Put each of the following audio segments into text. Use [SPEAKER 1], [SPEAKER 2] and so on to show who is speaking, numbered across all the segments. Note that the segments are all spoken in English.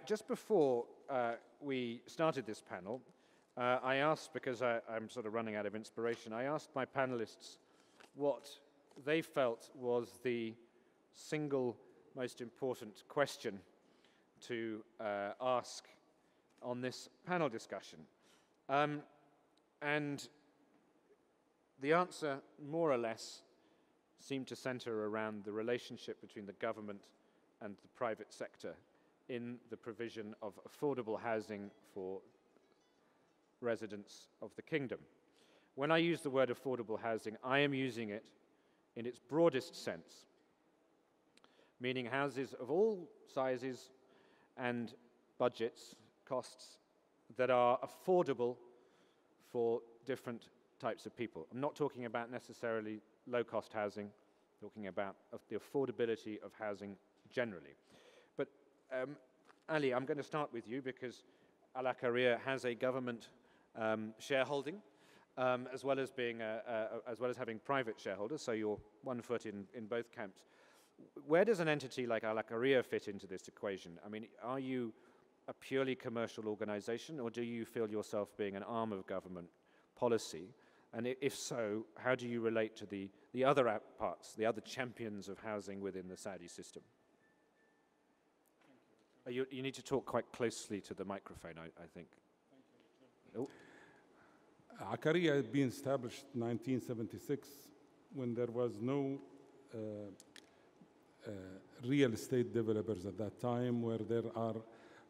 [SPEAKER 1] Just before we started this panel, I asked, because I'm sort of running out of inspiration, I asked my panelists what they felt was the single most important question to ask on this panel discussion. And the answer, more or less, seemed to center around the relationship between the government and the private sector in the provision of affordable housing for residents of the kingdom. When I use the word affordable housing, I am using it in its broadest sense, meaning houses of all sizes and budgets, costs, that are affordable for different types of people. I'm not talking about necessarily low-cost housing, talking about the affordability of housing generally. But Ali, I'm going to start with you because Al Aqariyah has a government shareholding, as well as having private shareholders. So you're one foot in both camps. Where does an entity like Al Aqariyah fit into this equation? I mean, are you a purely commercial organization, or do you feel yourself being an arm of government policy? And if so, how do you relate to the other parts, the other champions of housing within the Saudi system? You need to talk quite closely to the microphone, I think. Oh.
[SPEAKER 2] Aqariyah had been established in 1976 when there was no real estate developers at that time, where there are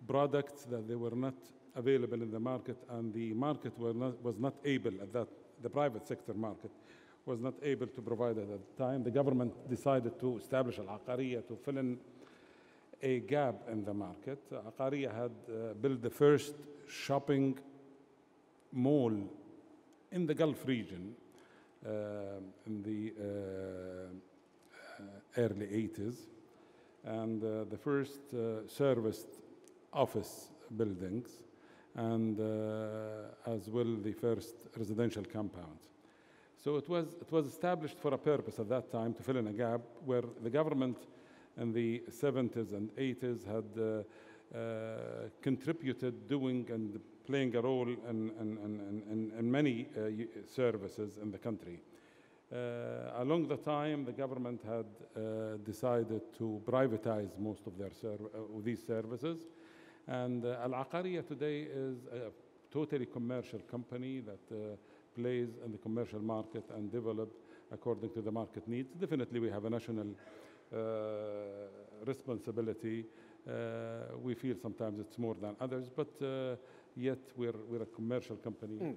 [SPEAKER 2] products that they were not available in the market, and the market was not able at that, the private sector market was not able to provide it at the time. The government decided to establish Al-Aqariyah to fill in a gap in the market. Aqariyah had built the first shopping mall in the Gulf region in the early 80s, and the first serviced office buildings, and as well the first residential compounds. So it was established for a purpose at that time, to fill in a gap where the government in the 70s and 80s had contributed doing and playing a role in many services in the country. Along the time, the government had decided to privatize most of these services, and Al-Aqariyah today is a totally commercial company that plays in the commercial market and develop according to the market needs. Definitely we have a national responsibility. We feel sometimes it's more than others, but yet we're a commercial company.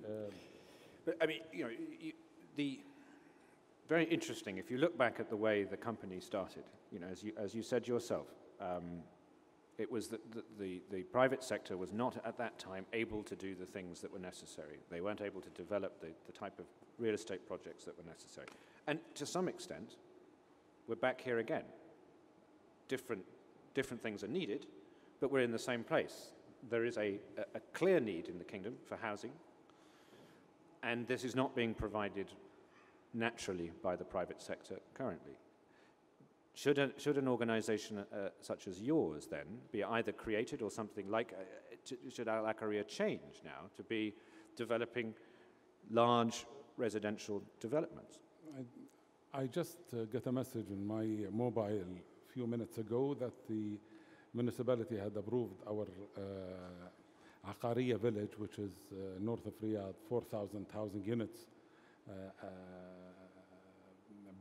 [SPEAKER 1] But I mean, you know, very interesting. If you look back at the way the company started, you know, as you said yourself, it was that the private sector was not at that time able to do the things that were necessary. They weren't able to develop the type of real estate projects that were necessary. And to some extent, we're back here again. Different things are needed, but we're in the same place. There is a clear need in the kingdom for housing, and this is not being provided naturally by the private sector currently. Should an organization such as yours then be either created or something like, should Al Aqariyah change now to be developing large residential developments?
[SPEAKER 2] I just got a message on my mobile a few minutes ago that the municipality had approved our Aqariyah village, which is north of Riyadh, 4,000 housing units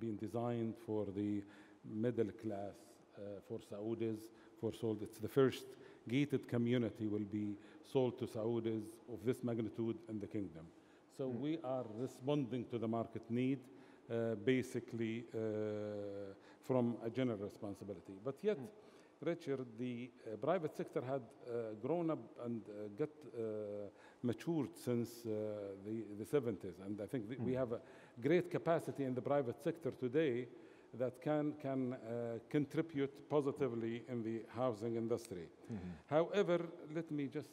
[SPEAKER 2] being designed for the middle class, for Saudis, for sold. It's the first gated community will be sold to Saudis of this magnitude in the kingdom. So we are responding to the market need, basically from a general responsibility. But yet, Richard, the private sector had grown up and got matured since the 70s. And I think we have a great capacity in the private sector today that can contribute positively in the housing industry. However, let me just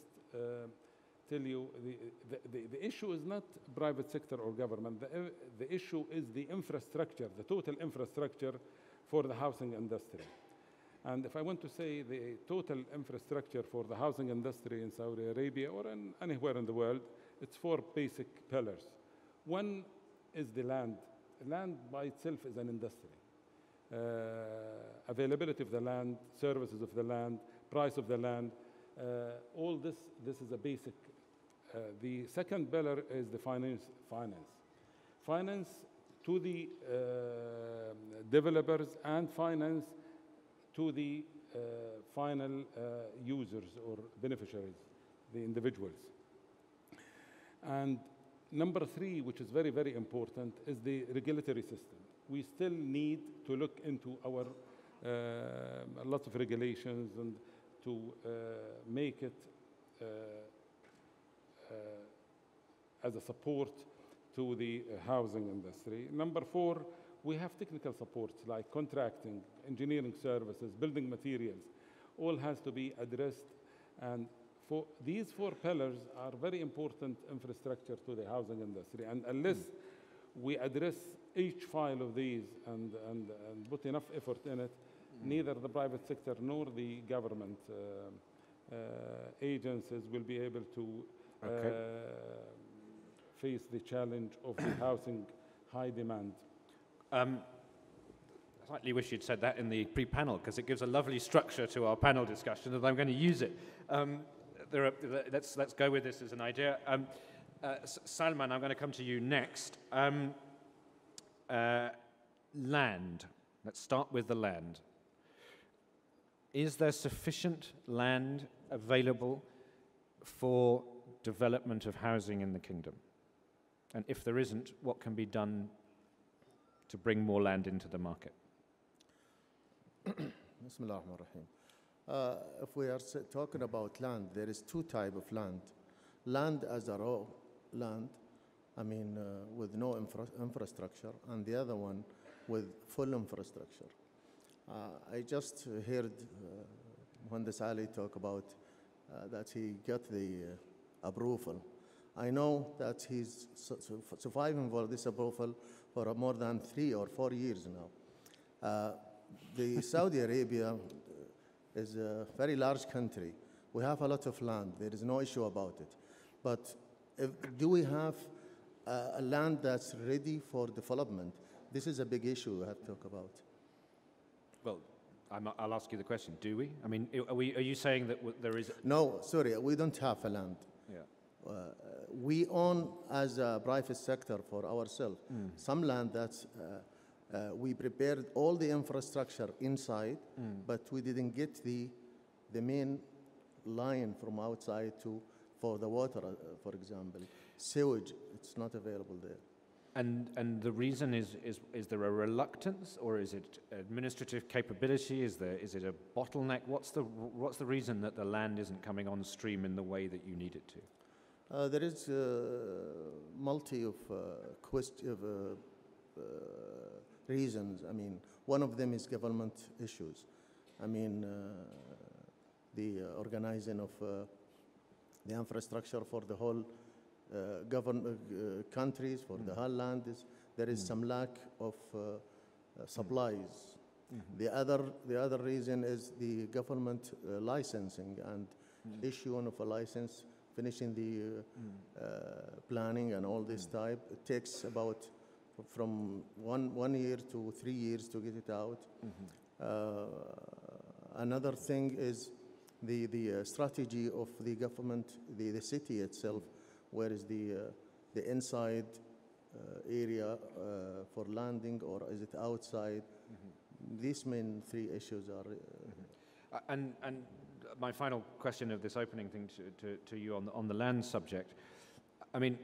[SPEAKER 2] tell you, the issue is not private sector or government. The issue is the infrastructure, the total infrastructure for the housing industry. And if I want to say the total infrastructure for the housing industry in Saudi Arabia or anywhere in the world, it's 4 basic pillars. One is the land. Land by itself is an industry. Availability of the land, services of the land, price of the land, all this is a basic. The second pillar is the finance. Finance to the developers and finance to the final users or beneficiaries, the individuals. And number 3, which is very, very important, is the regulatory system. We still need to look into our a lot of regulations and to make it as a support to the housing industry. Number 4, we have technical supports like contracting, engineering services, building materials. All has to be addressed, and for these 4 pillars are very important infrastructure to the housing industry. And unless we address each file of these and put enough effort in it, neither the private sector nor the government agencies will be able to face the challenge of the housing high demand.
[SPEAKER 1] I slightly wish you'd said that in the pre-panel, because it gives a lovely structure to our panel discussion, and I'm going to use it. Let's go with this as an idea. Salman, I'm going to come to you next. Land. Let's start with the land. Is there sufficient land available for development of housing in the kingdom? And if there isn't, what can be done to bring more land into the market?
[SPEAKER 3] Bismillah ar-Rahman ar-Rahim. If we are talking about land, there is 2 types of land. Land as a raw land, with no infrastructure, and the other one with full infrastructure. I just heard Muhandis Ali talk about that he got the approval. I know that he's surviving for this approval for more than 3 or 4 years now. The Saudi Arabia is a very large country. We have a lot of land. There is no issue about it. But do we have a land that's ready for development? This is a big issue we have to talk about.
[SPEAKER 1] Well, I'll ask you the question. Do we? I mean, are you saying that there is...
[SPEAKER 3] No, sorry, we don't have a land.
[SPEAKER 1] Yeah.
[SPEAKER 3] We own, as a private sector, for ourselves, some land that's... we prepared all the infrastructure inside, but we didn't get the main line from outside for the water, for example. Sewage, it's not available there.
[SPEAKER 1] And the reason is there a reluctance, or is it administrative capability? Is it a bottleneck? What's the reason that the land isn't coming on stream in the way that you need it to?
[SPEAKER 3] There is multi of reasons. One of them is government issues. The organizing of the infrastructure for the whole countries, for the whole land, there is some lack of supplies. The other reason is the government licensing and issuing of a license, finishing the planning and all this type. It takes about from one year to 3 years to get it out. Another thing is the strategy of the government, the city itself. Where is the inside area for landing, or is it outside? These main 3 issues are.
[SPEAKER 1] And my final question of this opening thing to you on the land subject. The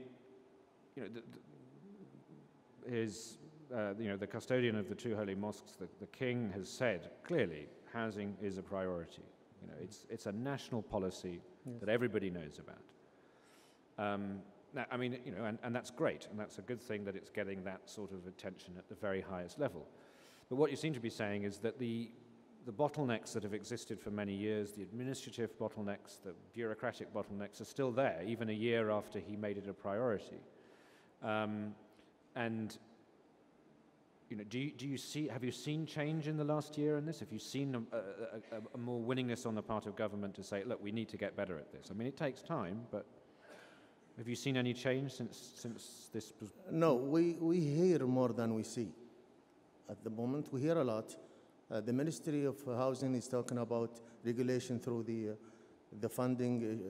[SPEAKER 1] custodian of the 2 holy mosques, the king, has said clearly housing is a priority. It's a national policy that everybody knows about. And that's great, and that's a good thing that it's getting that sort of attention at the very highest level. But what you seem to be saying is that the bottlenecks that have existed for many years, the administrative bottlenecks, the bureaucratic bottlenecks, are still there, even a year after he made it a priority. And have you seen change in the last year in this? Have you seen a more willingness on the part of government to say, look, we need to get better at this? I mean, it takes time, but have you seen any change since this was?
[SPEAKER 3] No, we hear more than we see. At the moment, we hear a lot. The Ministry of Housing is talking about regulation through the funding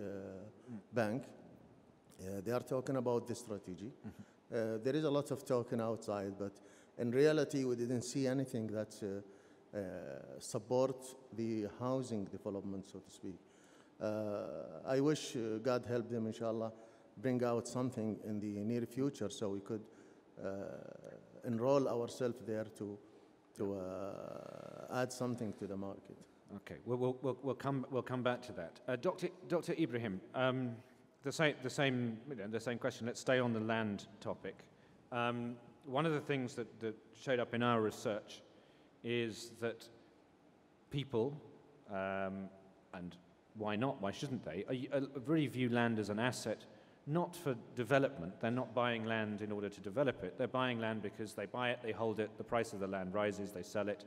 [SPEAKER 3] bank. They are talking about the strategy. There is a lot of talking outside, but in reality, we didn't see anything that supports the housing development, so to speak. I wish God help them, inshallah, bring out something in the near future so we could enroll ourselves there to add something to the market.
[SPEAKER 1] Okay, we'll come back to that. Dr. Ibrahim, the same question. Let's stay on the land topic. One of the things that showed up in our research is that people, and why not? Why shouldn't they? Really view land as an asset, not for development. They're not buying land in order to develop it. They're buying land because they buy it, they hold it, the price of the land rises, they sell it.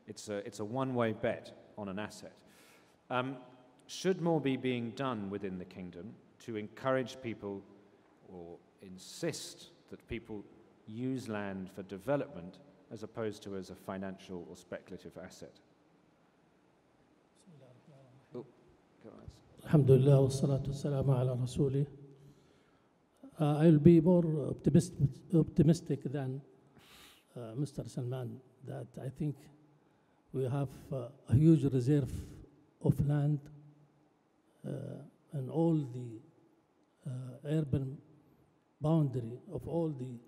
[SPEAKER 1] It's a one-way bet on an asset. Should more be being done within the kingdom to encourage people or insist that people use land for development as opposed to as a financial or speculative asset? Oh, go on.
[SPEAKER 4] Alhamdulillah wa salatu wassalamu ala rasulih. I'll be more optimistic than Mr. Salman, that I think we have a huge reserve of land and all the urban boundary of all the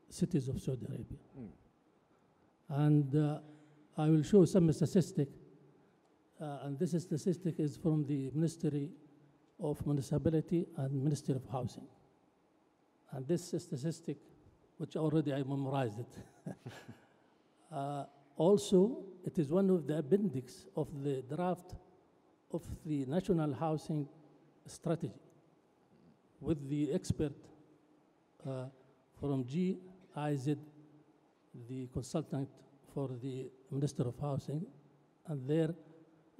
[SPEAKER 4] cities of Saudi Arabia. And I will show some statistic, and this statistic is from the Ministry of Municipality and Ministry of Housing. And this statistic, which already I memorized it, also it is one of the appendix of the draft of the National Housing Strategy with the expert from GIZ, the consultant for the Minister of Housing, and they're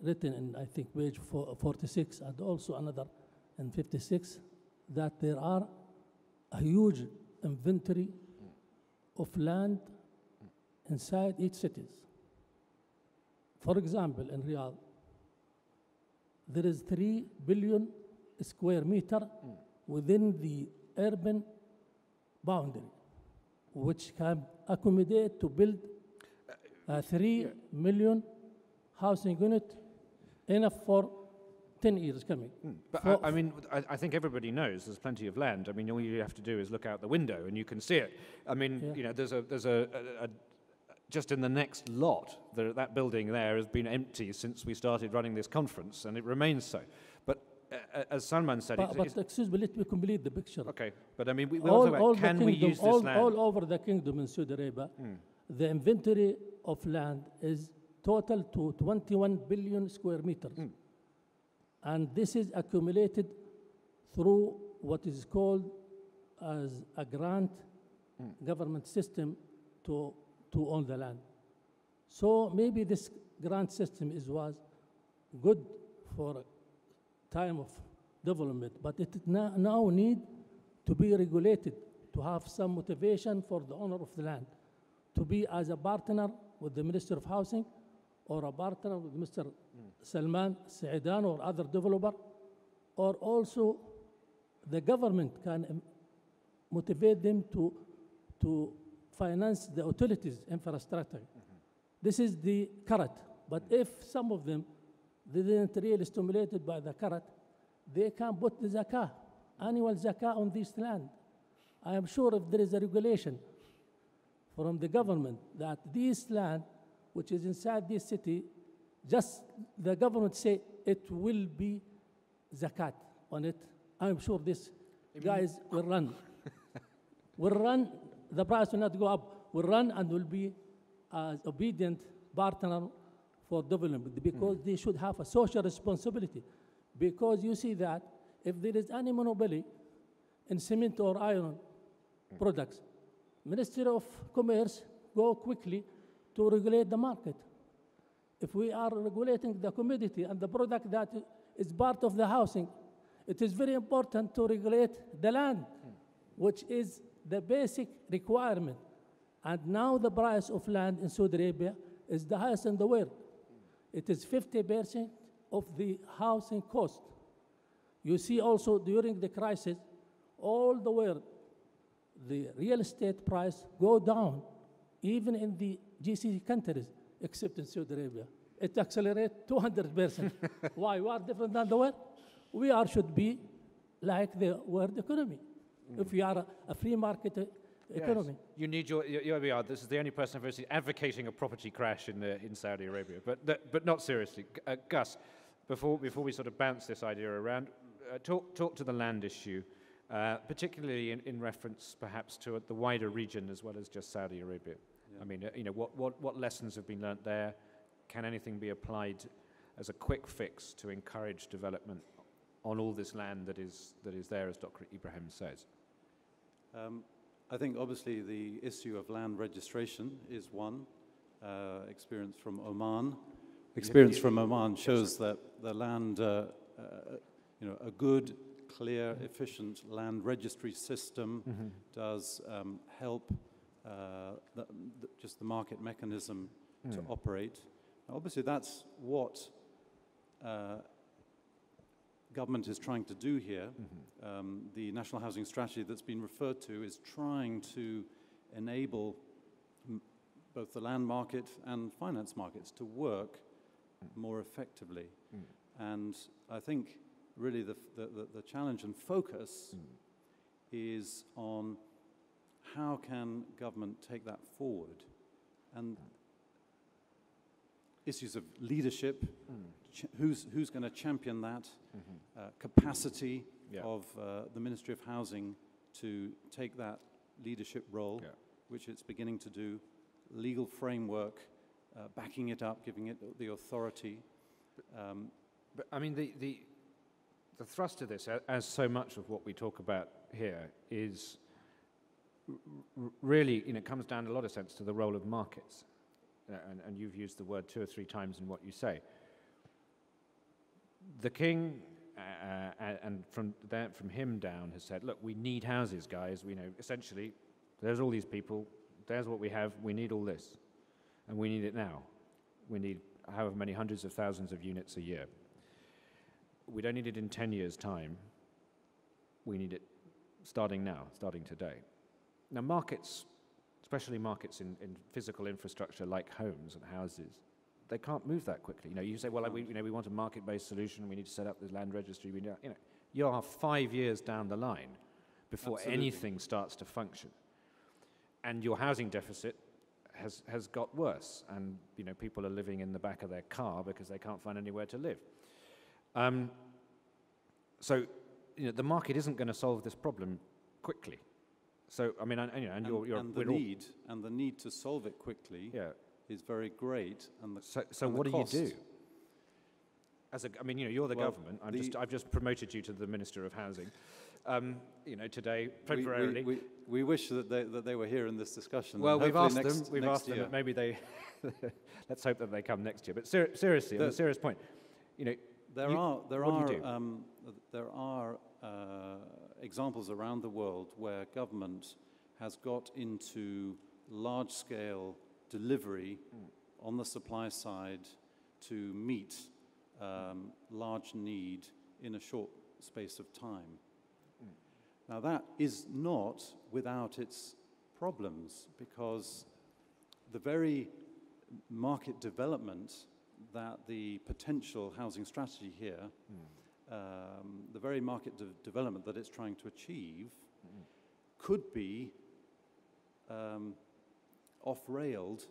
[SPEAKER 4] written in, I think, page 46 and also another in 56, that there are a huge inventory of land inside each cities. For example, in Riyadh, there is 3 billion square meter within the urban boundary, which can accommodate to build 3 million housing unit, enough for 10 years coming.
[SPEAKER 1] But I think everybody knows there's plenty of land. I mean, all you have to do is look out the window and you can see it. I mean, you know, there's a just in the next lot, that building there has been empty since we started running this conference, and it remains so. But as Salman said,
[SPEAKER 4] but excuse me, let me complete the picture.
[SPEAKER 1] Okay, but I mean, we also about, can we use this land?
[SPEAKER 4] All over the kingdom in Saudi Arabia, the inventory of land is total to 21 billion square meters. And this is accumulated through what is called as a grant government system to own the land. So maybe this grant system was good for time of development, but it now need to be regulated, to have some motivation for the owner of the land, to be as a partner with the Minister of Housing or a partner with Mr. Salman, Saedan, or other developer, or also the government can motivate them to finance the utilities infrastructure. This is the carrot. But if some of them didn't really stimulated by the carrot, they can put the zakah, annual zakah on this land. I am sure if there is a regulation from the government that this land, which is inside this city, just the government say it will be zakat on it, I'm sure this guys will run. Will run, the price will not go up, will run and will be as obedient partner for development, because they should have a social responsibility. Because you see that if there is any monopoly in cement or iron products, Ministry of Commerce go quickly to regulate the market. If we are regulating the commodity and the product that is part of the housing, it is very important to regulate the land, which is the basic requirement. And now the price of land in Saudi Arabia is the highest in the world. It is 50% of the housing cost. You see also during the crisis, all the world, the real estate price go down, even in the GCC countries, except in Saudi Arabia. It accelerates 200%. Why? We are different than the world. We should be like the world economy. If we are a free market economy.
[SPEAKER 1] Yes. You need your this is the only person I've ever seen advocating a property crash in Saudi Arabia, but not seriously. Gus, before we sort of bounce this idea around, talk to the land issue, particularly in reference perhaps to the wider region as well as just Saudi Arabia. Yeah. I mean, what lessons have been learnt there? Can anything be applied as a quick fix to encourage development on all this land that is there, as Dr. Ibrahim says?
[SPEAKER 5] I think obviously the issue of land registration is one. Experience from Oman. Experience from Oman shows that the land, a good, clear, efficient land registry system does help just the market mechanism to operate. Now, obviously, that's what government is trying to do here. The National Housing Strategy that's been referred to is trying to enable both the land market and finance markets to work more effectively. And I think really the challenge and focus is on how can government take that forward. And issues of leadership, who's going to champion that, capacity of the Ministry of Housing to take that leadership role, which it's beginning to do, legal framework, backing it up, giving it the authority.
[SPEAKER 1] But I mean, the thrust of this, as so much of what we talk about here, is really, it comes down in a lot of sense to the role of markets. And you've used the word 2 or 3 times in what you say. The king, and from him down, has said, look, we need houses, guys. We know, essentially, there's all these people, there's what we have, we need all this. And we need it now. We need however many hundreds of thousands of units a year. We don't need it in 10 years' time. We need it starting now, starting today. Now, markets, especially markets in physical infrastructure like homes and houses, they can't move that quickly. You say, well, we want a market-based solution. We need to set up this land registry. You are 5 years down the line before anything starts to function, and your housing deficit has got worse. And people are living in the back of their car because they can't find anywhere to live. So the market isn't going to solve this problem quickly. So I mean,
[SPEAKER 5] the need to solve it quickly is very great. And
[SPEAKER 1] so what do you do? You're the government. I've just promoted you to the Minister of Housing. Today, temporarily.
[SPEAKER 5] We wish that they were here in this discussion.
[SPEAKER 1] Well, we've asked them. We've asked them. That maybe they. Let's hope that they come next year. But seriously, on a serious point,
[SPEAKER 5] there are examples around the world where government has got into large-scale delivery on the supply side to meet large need in a short space of time. Now, that is not without its problems, because the very market development that the potential housing strategy here, the very market development that it's trying to achieve, could be off-railed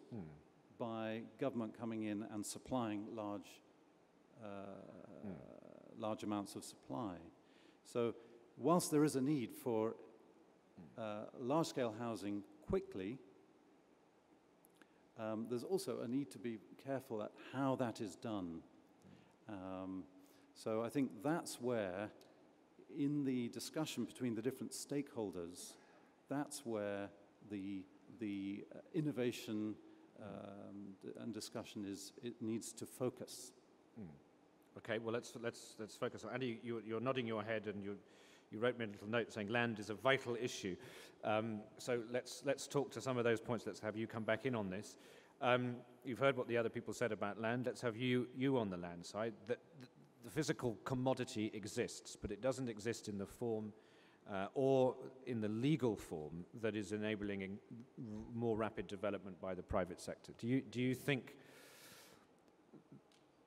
[SPEAKER 5] by government coming in and supplying large amounts of supply. So whilst there is a need for large-scale housing quickly, there's also a need to be careful at how that is done. So I think that's where, in the discussion between the different stakeholders, that's where the the innovation and discussion it needs to focus.
[SPEAKER 1] Okay, well, let's focus on, Andy, you're nodding your head, and you wrote me a little note saying land is a vital issue. So let's talk to some of those points. Let's have you come back in on this. You've heard what the other people said about land. Let's have you on the land side. The physical commodity exists, but it doesn't exist in the form or in the legal form that is enabling more rapid development by the private sector. Do you think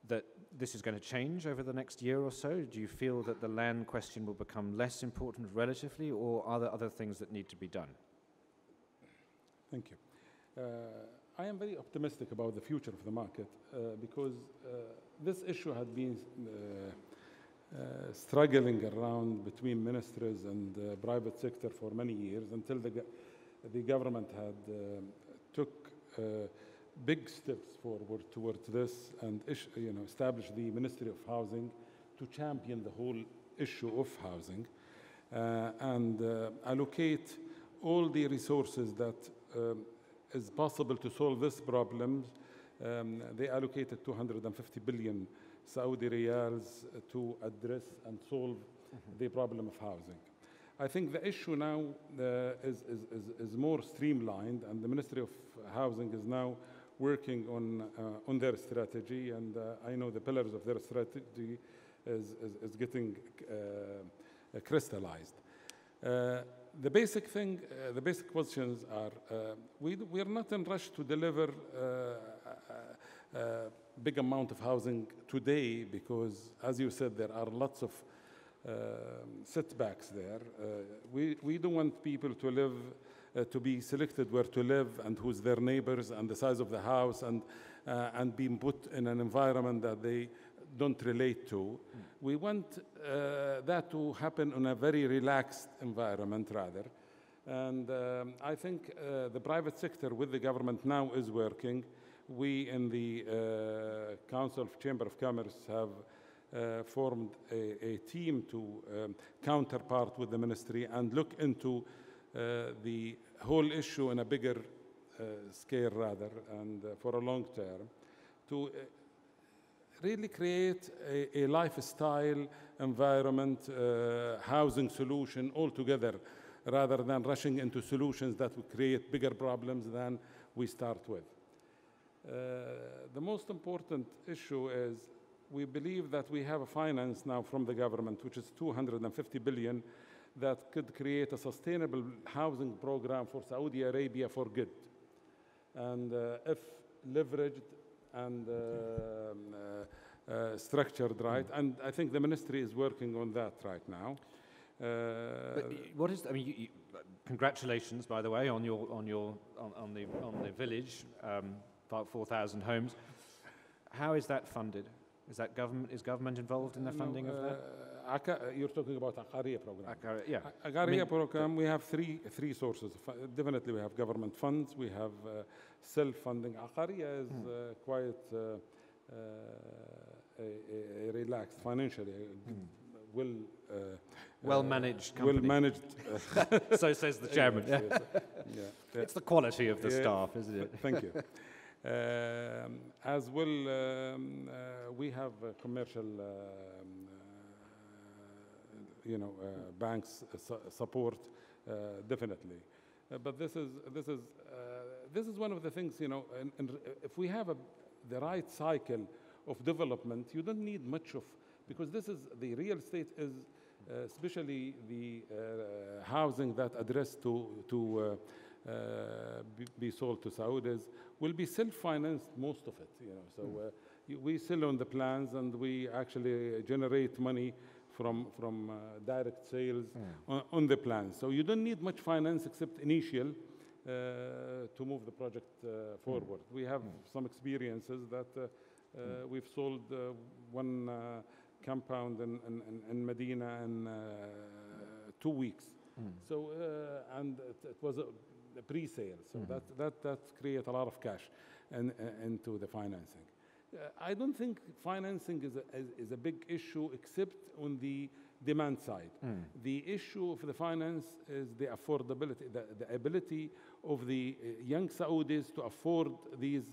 [SPEAKER 1] that this is going to change over the next year or so? Do you feel that the land question will become less important relatively, or are there other things that need to be done?
[SPEAKER 2] Thank you. I am very optimistic about the future of the market because this issue had been struggling around between ministries and private sector for many years until the government had took big steps forward towards this and established the Ministry of Housing to champion the whole issue of housing and allocate all the resources that is possible to solve this problem. They allocated 250 billion Saudi riyals to address and solve the problem of housing. I think the issue now is more streamlined, and the Ministry of Housing is now working on their strategy, and I know the pillars of their strategy is getting crystallized. The basic questions are, we are not in rush to deliver a big amount of housing today because, as you said, there are lots of setbacks there. We don't want people to live, to be selected where to live and who's their neighbors and the size of the house and being put in an environment that they don't relate to. We want that to happen in a very relaxed environment rather. And I think the private sector with the government now is working. We in the Council of Chamber of Commerce have formed a team to counterpart with the ministry and look into the whole issue in a bigger scale rather and for a long term to really create a lifestyle environment, housing solution altogether rather than rushing into solutions that would create bigger problems than we start with. The most important issue is we believe that we have a finance now from the government, which is 250 billion, that could create a sustainable housing program for Saudi Arabia for good. And if leveraged and structured right, and I think the ministry is working on that right now.
[SPEAKER 1] But what is? I mean, congratulations, by the way, on the village, about 4,000 homes. How is that funded? Is government involved in the funding of that?
[SPEAKER 2] You're talking about Aqariya program.
[SPEAKER 1] Yeah.
[SPEAKER 2] Aqariya program, we have three sources. Definitely we have government funds, we have self-funding. Aqariya is quite relaxed financially,
[SPEAKER 1] well-managed company.
[SPEAKER 2] Well-managed.
[SPEAKER 1] So says the chairman.
[SPEAKER 2] Yes, yeah.
[SPEAKER 1] It's the quality of the staff, isn't it?
[SPEAKER 2] Thank you. As well, we have commercial, banks support definitely. But this is one of the things, if we have the right cycle of development, you don't need much of, because this is the real estate is especially the housing that addressed to be sold to Saudis will be self-financed, most of it. So we sell on the plans and we actually generate money from direct sales on the plans. So you don't need much finance except initial to move the project forward. We have some experiences that we've sold one compound in Medina in 2 weeks. So and it was a pre-sale. So that creates a lot of cash into the financing. I don't think financing is a big issue except on the demand side. The issue of the finance is the affordability, the ability of the young Saudis to afford these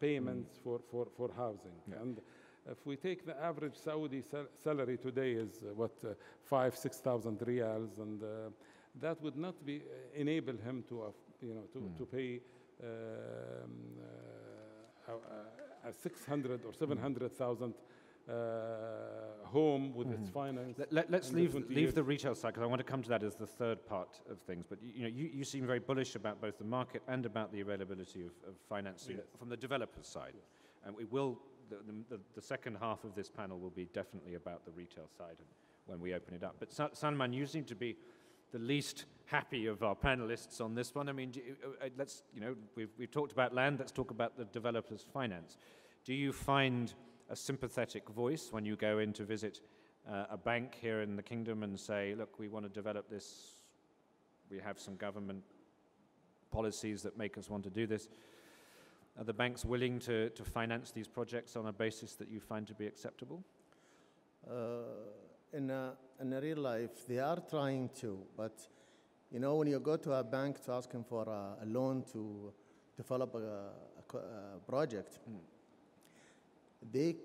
[SPEAKER 2] payments for housing.
[SPEAKER 1] Yeah.
[SPEAKER 2] And if we take the average Saudi salary today is 5,000-6,000 riyals, and that would not be enable him to to pay a 600 or 700,000 home with its finance.
[SPEAKER 1] Let's leave the retail side, because I want to come to that as the third part of things. But you seem very bullish about both the market and about the availability of financing from the developer's side. And we will, the second half of this panel will be definitely about the retail side when we open it up. But Salman, you seem to be the least happy of our panelists on this one. I mean, we've talked about land, let's talk about the developer's finance. Do you find a sympathetic voice when you go in to visit a bank here in the kingdom and say, look, we want to develop this, we have some government policies that make us want to do this? Are the banks willing to finance these projects on a basis that you find to be acceptable?
[SPEAKER 3] In real life, they are trying to, but when you go to a bank to ask them for a loan to develop a project, they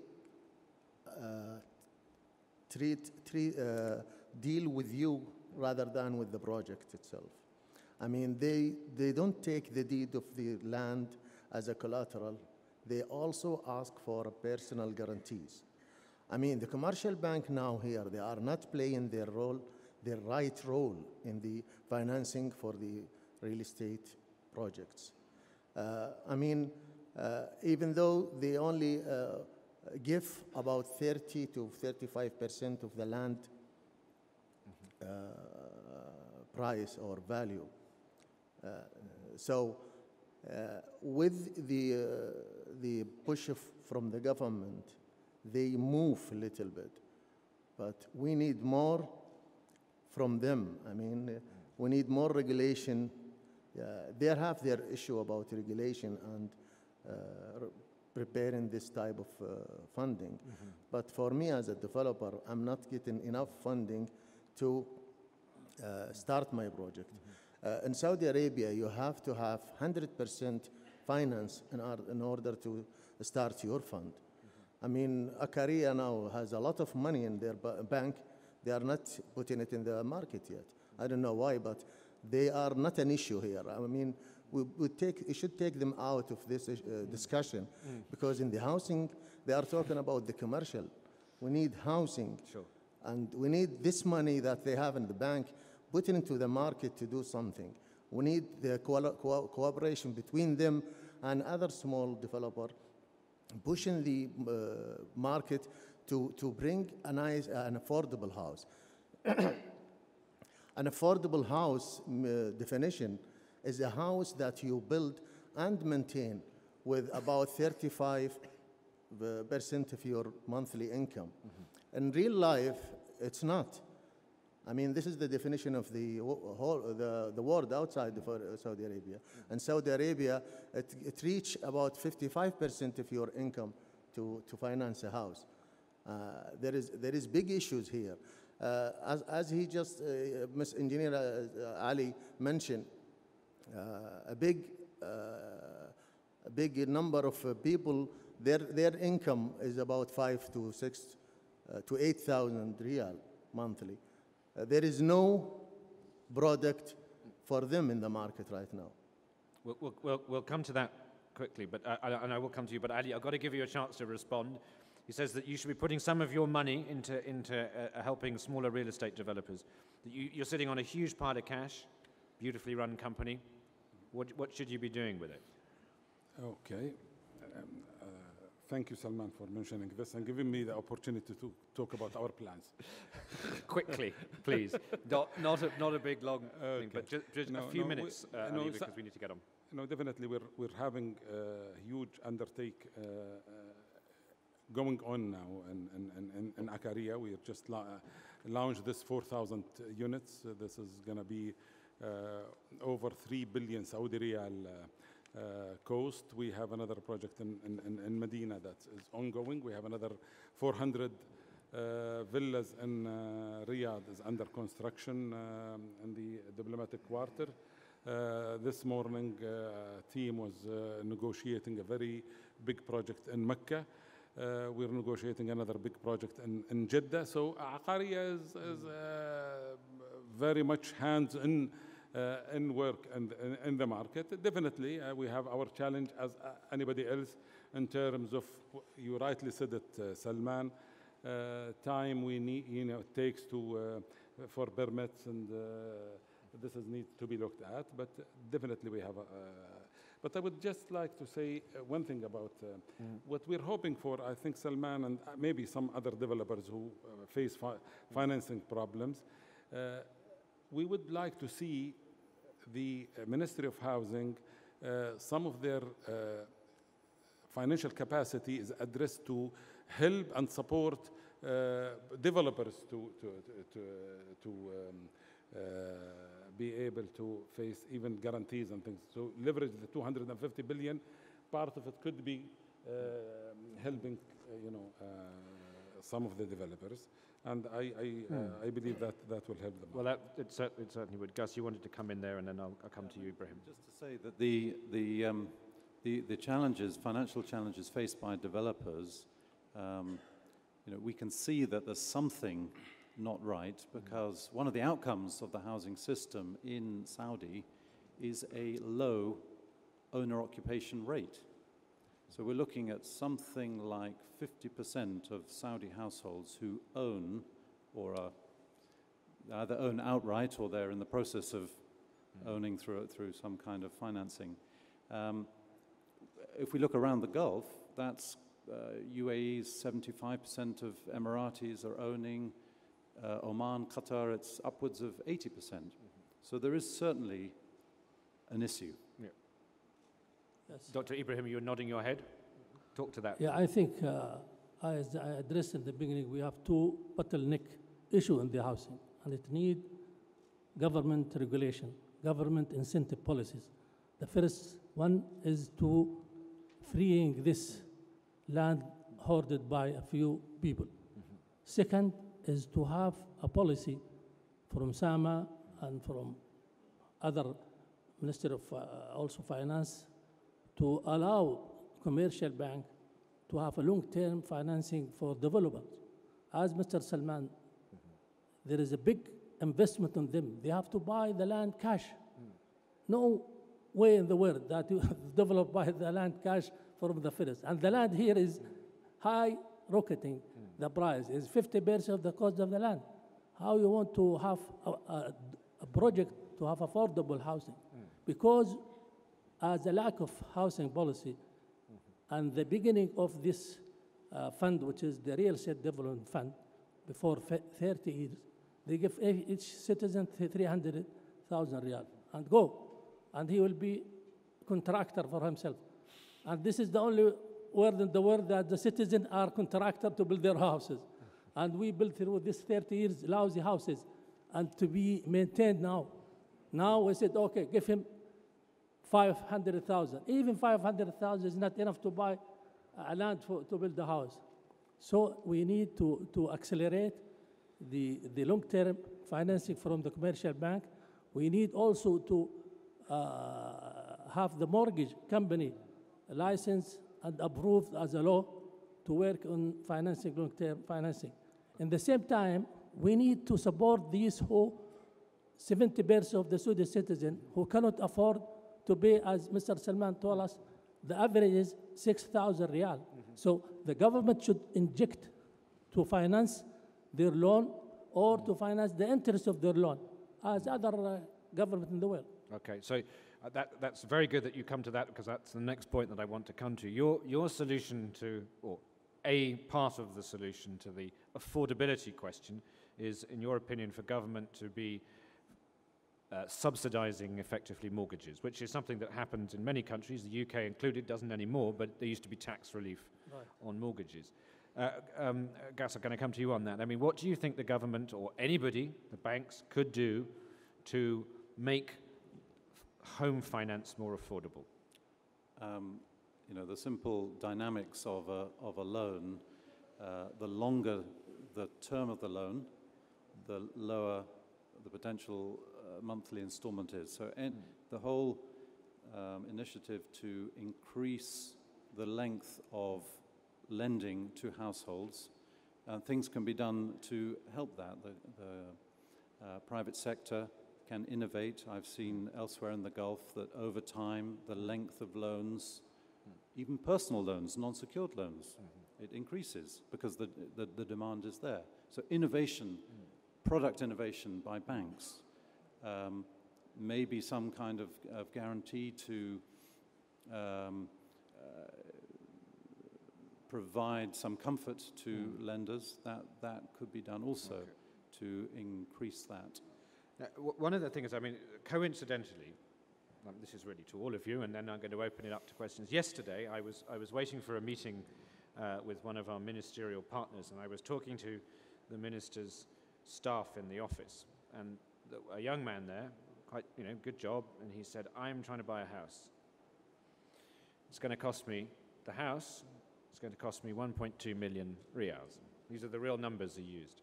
[SPEAKER 3] deal with you rather than with the project itself. I mean, they don't take the deed of the land as a collateral. They also ask for personal guarantees. I mean, the commercial bank now here, they are not playing their right role in the financing for the real estate projects. Even though they only give about 30 to 35% of the land price or value. With the push from the government, they move a little bit, but we need more from them. I mean, we need more regulation. They have their issue about regulation and preparing this type of funding. But for me as a developer, I'm not getting enough funding to start my project. In Saudi Arabia, you have to have 100% finance in order to start your fund. I mean, Akaria now has a lot of money in their bank. They are not putting it in the market yet. I don't know why, but they are not an issue here. I mean, we should take them out of this discussion, because in the housing, they are talking about the commercial. We need housing.
[SPEAKER 1] Sure.
[SPEAKER 3] And we need this money that they have in the bank put it into the market to do something. We need the cooperation between them and other small developers, pushing the market to bring an affordable house. An affordable house definition is a house that you build and maintain with about 35% of your monthly income. In real life, it's not. I mean, this is the definition of the world outside of Saudi Arabia. And Saudi Arabia, it reaches about 55% of your income to finance a house. There is big issues here. As he just, Ms. Engineer Ali mentioned, a big number of people, their income is about 5,000 to 8,000 riyal monthly. There is no product for them in the market right now.
[SPEAKER 1] We'll come to that quickly, but and I will come to you. But Ali, I've got to give you a chance to respond. He says that you should be putting some of your money into helping smaller real estate developers. That you're sitting on a huge pile of cash, beautifully run company. What should you be doing with it?
[SPEAKER 2] Okay. Thank you, Salman, for mentioning this and giving me the opportunity to talk about our plans.
[SPEAKER 1] Quickly, please. Not a big, long thing, but just a few minutes, Ali, because we need to get on.
[SPEAKER 2] No, definitely we're having a huge undertake going on now in Akaria. We have just launched this 4,000 units. This is going to be over 3 billion Saudi riyal cost. We have another project in Medina that is ongoing. We have another 400 Villas in Riyadh is under construction in the diplomatic quarter. This morning, team was negotiating a very big project in Mecca. We're negotiating another big project in Jeddah. So Aqariya is very much hands-in in work and in the market. Definitely, we have our challenge as anybody else in terms of, you rightly said it, Salman, time we need, it takes to for permits, and this is need to be looked at. But definitely we have. But I would just like to say one thing about what we're hoping for. I think Salman and maybe some other developers who face financing problems, we would like to see the Ministry of Housing, some of their financial capacity is addressed to help and support developers to be able to face even guarantees and things. So leverage the 250 billion. Part of it could be helping, some of the developers. And I believe that will help them.
[SPEAKER 1] Well, it certainly would. Gus, you wanted to come in there, and then I'll come to you, Ibrahim.
[SPEAKER 5] Just to say that the challenges, financial challenges faced by developers, we can see that there's something not right, because one of the outcomes of the housing system in Saudi is a low owner occupation rate. So we're looking at something like 50% of Saudi households who own, or either own outright, or they're in the process of owning through some kind of financing. If we look around the Gulf, that's UAE's 75% of Emiratis are owning. Oman, Qatar, it's upwards of 80%. So there is certainly an issue.
[SPEAKER 1] Yeah.
[SPEAKER 4] Yes.
[SPEAKER 1] Dr. Ibrahim, you're nodding your head. Talk to that.
[SPEAKER 4] Yeah, I think, as I addressed in the beginning, we have two bottleneck issue in the housing, and it need government regulation, government incentive policies. The first one is to freeing this land hoarded by a few people. Second is to have a policy from SAMA and from other Minister of also Finance to allow commercial bank to have a long-term financing for developers. As Mr. Salman, there is a big investment on them. They have to buy the land cash. No way in the world that you develop by the land cash from the first. And the land here is high rocketing. The price is 50% of the cost of the land. How you want to have a project to have affordable housing? Because as a lack of housing policy, and the beginning of this fund, which is the Real Estate Development Fund, before 30 years, they give each citizen 300,000 riyal and go. And he will be contractor for himself. And this is the only word in the world that the citizens are contractor to build their houses. And we built through this 30 years lousy houses, and to be maintained now. Now we said, okay, give him 500,000. Even 500,000 is not enough to buy a land to build a house. So we need to accelerate the long-term financing from the commercial bank. We need also to have the mortgage company licensed and approved as a law to work on financing, long-term financing. In the same time, we need to support these who 70% of the Saudi citizens who cannot afford to pay, as Mr. Salman told us, the average is 6,000 riyal. So the government should inject to finance their loan or to finance the interest of their loan, as other governments in the world.
[SPEAKER 1] Okay, so that's very good that you come to that, because that's the next point that I want to come to. Your solution to, or a part of the solution to the affordability question is, in your opinion, for government to be subsidizing effectively mortgages, which is something that happens in many countries, the UK included, doesn't anymore, but there used to be tax relief on mortgages. Gus, I'm going to come to you on that. I mean, what do you think the government or anybody, the banks, could do to make home finance more affordable?
[SPEAKER 5] The simple dynamics of a loan, the longer the term of the loan, the lower the potential monthly installment is. So the whole initiative to increase the length of lending to households, things can be done to help that. The private sector can innovate. I've seen elsewhere in the Gulf that over time the length of loans, even personal loans, non-secured loans, it increases because the demand is there. So innovation, product innovation by banks, maybe some kind of guarantee to provide some comfort to lenders, that could be done also to increase that.
[SPEAKER 1] Now, one of the things, I mean, coincidentally, this is really to all of you, and then I'm going to open it up to questions. Yesterday, I was waiting for a meeting with one of our ministerial partners, and I was talking to the minister's staff in the office, and a young man there, quite, good job, and he said, I'm trying to buy a house. It's going to cost me, the house, it's going to cost me 1.2 million riyals. These are the real numbers he used.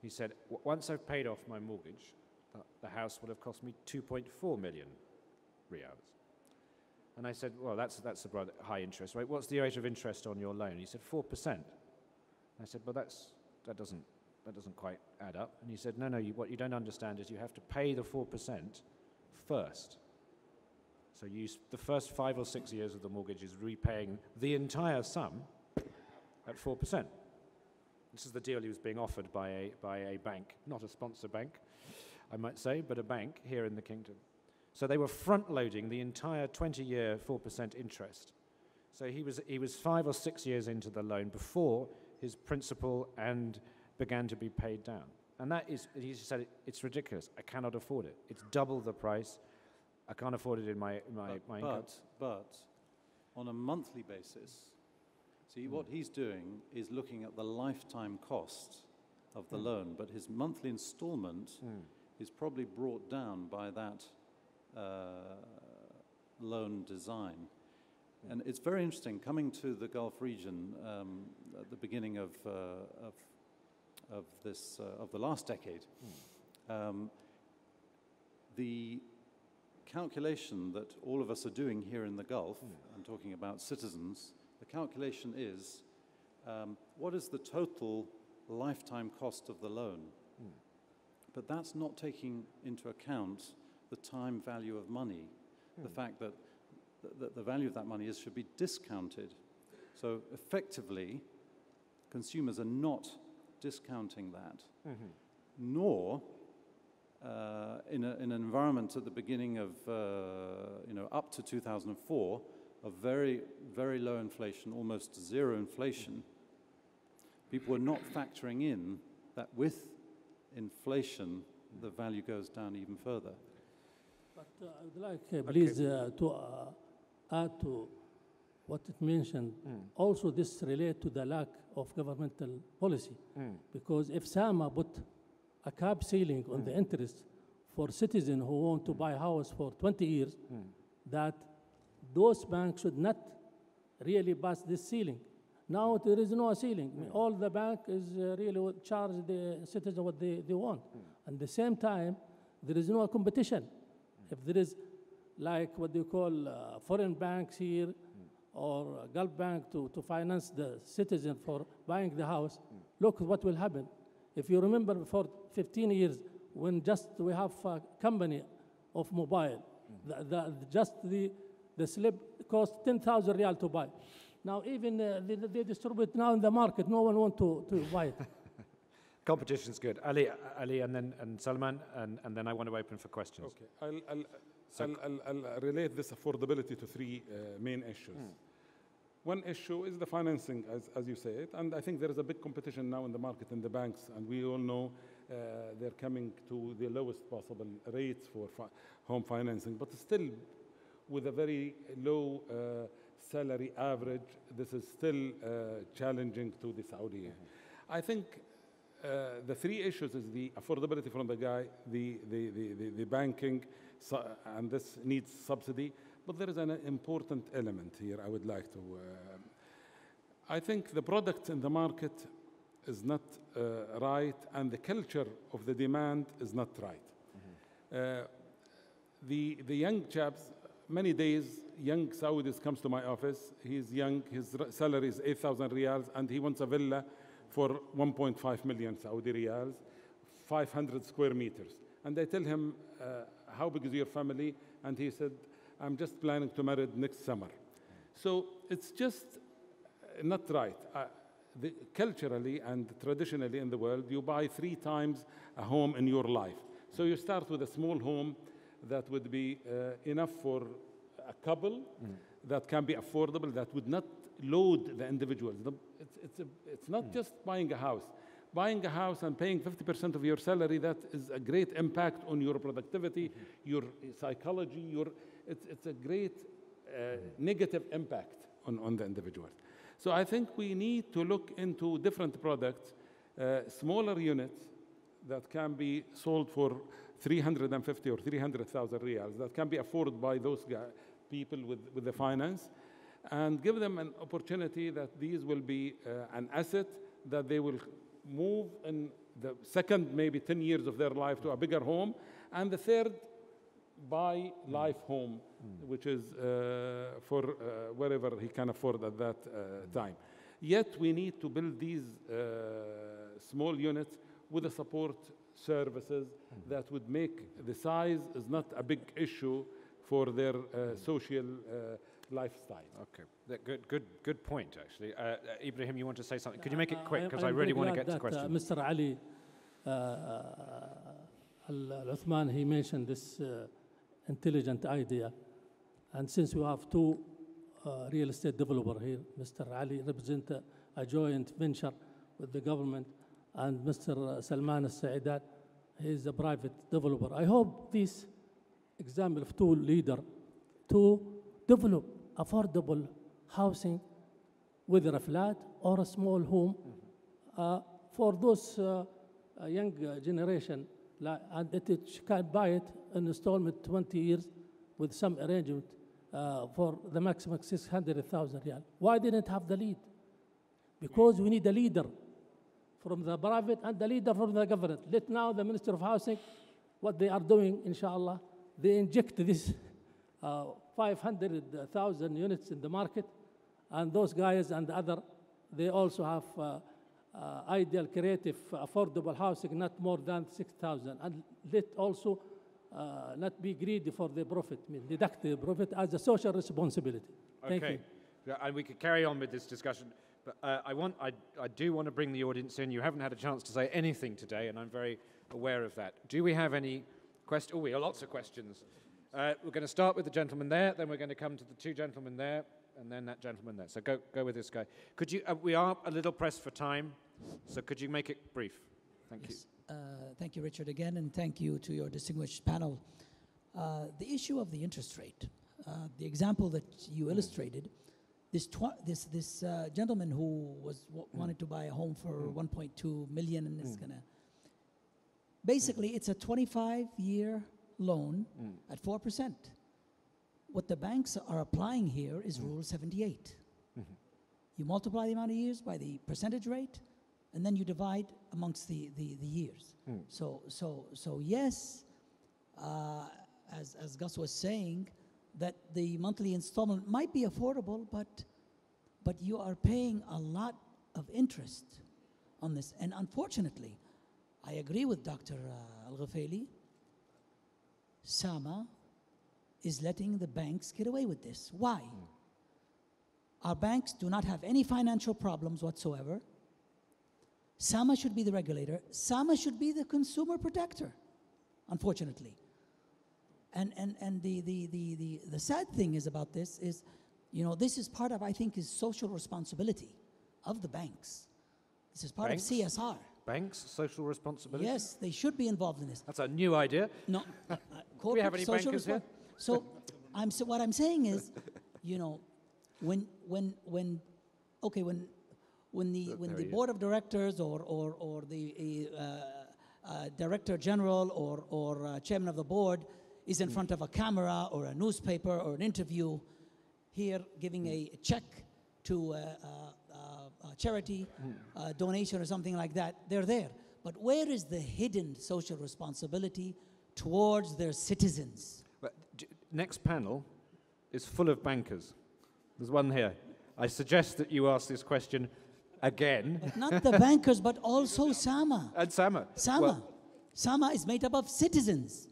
[SPEAKER 1] He said, once I've paid off my mortgage, the house will have cost me 2.4 million riyals. And I said, well, that's a rather high interest rate. What's the rate of interest on your loan? He said, 4%. I said, well, that doesn't quite add up. And he said, no, what you don't understand is you have to pay the 4% first. So the first 5 or 6 years of the mortgage is repaying the entire sum at 4%. This is the deal he was being offered by a bank, not a sponsor bank, I might say, but a bank here in the kingdom. So they were front-loading the entire 20-year 4% interest. So he was 5 or 6 years into the loan before his principal and began to be paid down. And that is, he said, it's ridiculous. I cannot afford it. It's double the price. I can't afford it in my income.
[SPEAKER 5] But on a monthly basis, see, what he's doing is looking at the lifetime cost of the loan, but his monthly installment is probably brought down by that loan design. And it's very interesting, coming to the Gulf region at the beginning of the last decade, the calculation that all of us are doing here in the Gulf, I'm talking about citizens, the calculation is, what is the total lifetime cost of the loan? But that's not taking into account the time value of money, the fact that the value of that money should be discounted. So effectively, consumers are not discounting that, nor in an environment at the beginning of, up to 2004, of very, very low inflation, almost zero inflation, people were not factoring in that with inflation, the value goes down even further.
[SPEAKER 4] But I would like, please, to add to what it mentioned. Also, this relates to the lack of governmental policy. Because if SAMA put a cap ceiling on the interest for citizens who want to buy a house for 20 years, that those banks should not really pass this ceiling. Now there is no ceiling. All the bank is really would charge the citizens what they want. At the same time, there is no competition. If there is like what they call foreign banks here or Gulf Bank to finance the citizen for buying the house, look what will happen. If you remember for 15 years, when just we have a company of mobile, the slip cost 10,000 riyal to buy. Now even they distribute now in the market, no one wants to buy it.
[SPEAKER 1] Competition's good. Ali and Salman, and then I want to open for questions.
[SPEAKER 2] Okay, I'll relate this affordability to three main issues. One issue is the financing, as you say it, and I think there is a big competition now in the market in the banks, and we all know they're coming to the lowest possible rates for home financing, but still with a very low salary average, this is still challenging to the Saudi. I think the three issues is the affordability from the guy, the banking, and this needs subsidy. But there is an important element here I would like to. I think the product in the market is not right, and the culture of the demand is not right. The young chaps, many days, young Saudis comes to my office. He's young, his salary is 8,000 riyals, and he wants a villa for 1.5 million Saudi riyals, 500 square meters. And I tell him, how big is your family? And he said, I'm just planning to marry next summer. So it's just not right. Culturally and traditionally in the world, you buy 3 times a home in your life. So you start with a small home that would be enough for a couple, that can be affordable, that would not load the individuals. It's not just buying a house. Buying a house and paying 50% of your salary, that is a great impact on your productivity, your psychology, it's a great negative impact on the individuals. So I think we need to look into different products, smaller units that can be sold for 350 or 300,000 riyals, that can be afforded by those people with the finance, and give them an opportunity that these will be an asset that they will move in the second, maybe 10 years of their life to a bigger home, and the third, buy life home, which is for wherever he can afford at that time. Yet we need to build these small units with the support services that would make the size is not a big issue for their social lifestyle.
[SPEAKER 1] Okay, good point, actually. Ibrahim, you want to say something? Could you make it quick, because I really want to get to questions.
[SPEAKER 4] Mr. Ali Al-Uthman, he mentioned this intelligent idea. And since we have 2 real estate developers here, Mr. Ali represents a joint venture with the government, and Mr. Salman Saedan, he is a private developer. I hope this example of 2 leaders to develop affordable housing, whether a flat or a small home, for those young generation, and that it can buy it in installment 20 years with some arrangement for the maximum 600,000 riyal. Why didn't have the lead? Because we need a leader from the private and the leader from the government. Let now the Minister of Housing, what they are doing, inshallah, they inject this 500,000 units in the market, and those guys and the other, they also have ideal, creative, affordable housing, not more than 6,000. And let also not be greedy for the profit, deduct the profit as a social responsibility. Thank you.
[SPEAKER 1] Yeah, and we could carry on with this discussion, but I do want to bring the audience in. You haven't had a chance to say anything today, and I'm very aware of that. Do we have any questions? Oh, we have lots of questions. We're going to start with the gentleman there, then we're going to come to the 2 gentlemen there, and then that gentleman there. So go with this guy. Could you? We are a little pressed for time, so could you make it brief? Thank you.
[SPEAKER 6] Thank you, Richard, again, and thank you to your distinguished panel. The issue of the interest rate, the example that you illustrated, this gentleman who wanted to buy a home for 1.2 million and is gonna, basically it's a 25-year loan at 4%. What the banks are applying here is Rule 78. You multiply the amount of years by the percentage rate, and then you divide amongst the years. So yes, as Gus was saying, that the monthly installment might be affordable, but you are paying a lot of interest on this. And unfortunately, I agree with Dr. Al-Ghafeli, Sama is letting the banks get away with this. Why? Our banks do not have any financial problems whatsoever. Sama should be the regulator. Sama should be the consumer protector, unfortunately. And the sad thing is about this is, you know, this is part of, I think, is social responsibility of the banks. This is part of CSR.
[SPEAKER 1] Banks, social responsibility?
[SPEAKER 6] Yes, they should be involved in this.
[SPEAKER 1] That's a new idea.
[SPEAKER 6] No,
[SPEAKER 1] Do we have any bankers here?
[SPEAKER 6] So, what I'm saying is, you know, when the board of directors or the director general or chairman of the board is in front of a camera or a newspaper or an interview, here giving a check to charity donation or something like that, they're there. But where is the hidden social responsibility towards their citizens?
[SPEAKER 1] But next panel is full of bankers. There's one here. I suggest that you ask this question again.
[SPEAKER 6] But not the bankers, but also Sama.
[SPEAKER 1] And Sama.
[SPEAKER 6] Sama.
[SPEAKER 1] Well,
[SPEAKER 6] Sama is made up of citizens.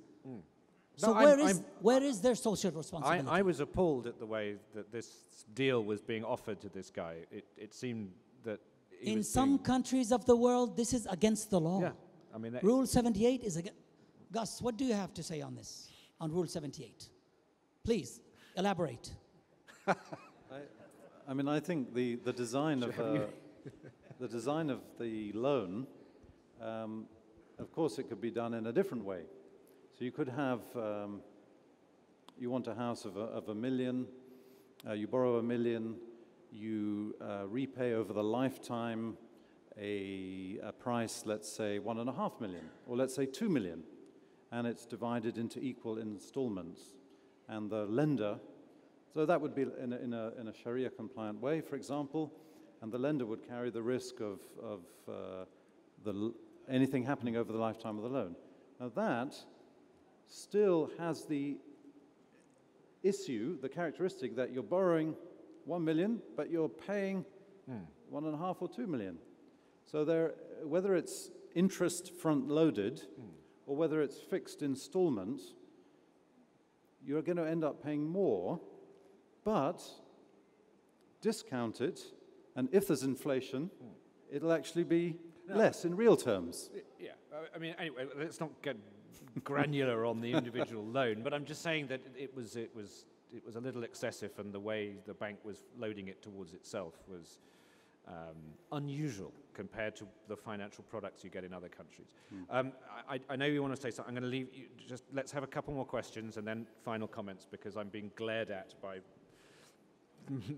[SPEAKER 6] So
[SPEAKER 1] No,
[SPEAKER 6] where is their social responsibility?
[SPEAKER 1] I was appalled at the way that this deal was being offered to this guy. It seemed that he
[SPEAKER 6] In
[SPEAKER 1] was
[SPEAKER 6] some
[SPEAKER 1] being,
[SPEAKER 6] countries of the world, this is against the law.
[SPEAKER 1] yeah, I mean,
[SPEAKER 6] Rule 78 is against. Gus, what do you have to say on this, on Rule 78? Please, elaborate.
[SPEAKER 5] I mean, I think the design of the design of the loan, of course, it could be done in a different way. So you could have, you want a house of $1 million, you borrow $1 million, you repay over the lifetime a price, let's say $1.5 million, or let's say $2 million, and it's divided into equal installments, and the lender. So that would be in a Sharia-compliant way, for example, and the lender would carry the risk of anything happening over the lifetime of the loan. Now that still has the issue, the characteristic that you're borrowing 1 million, but you're paying 1.5 or 2 million. So there, whether it's interest front-loaded or whether it's fixed installments, you're going to end up paying more, but discount it, and if there's inflation, it'll actually be less in real terms.
[SPEAKER 1] yeah. I mean, anyway, let's not get granular on the individual loan, but I'm just saying that it was a little excessive, and the way the bank was loading it towards itself was unusual compared to the financial products you get in other countries. I know you want to say something. I'm going to leave you. Just let's have a couple more questions and then final comments, because I'm being glared at by